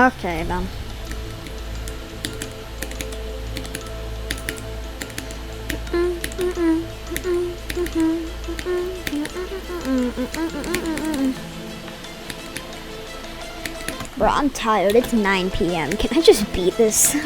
Okay, then. Bro, I'm tired. It's 9 p.m. Can I just beat this?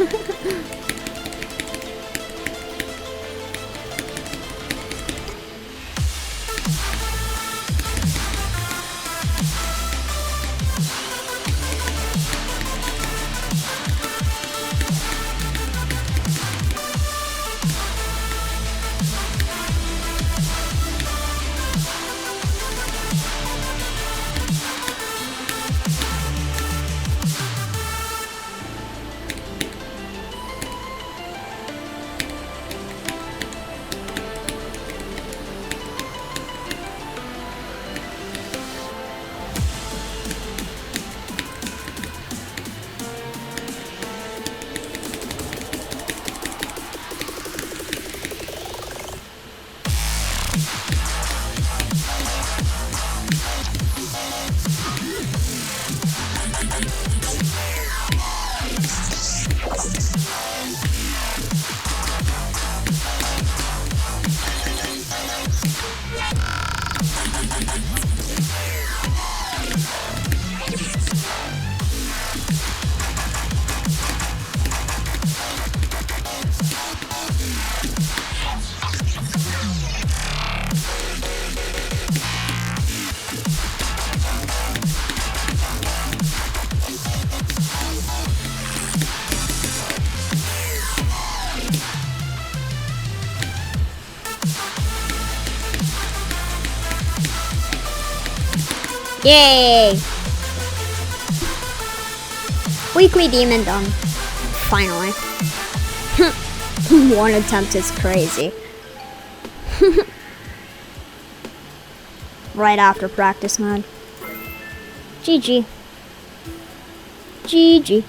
Yay! Weekly demon done. Finally. One attempt is crazy. Right after practice mode. GG. GG.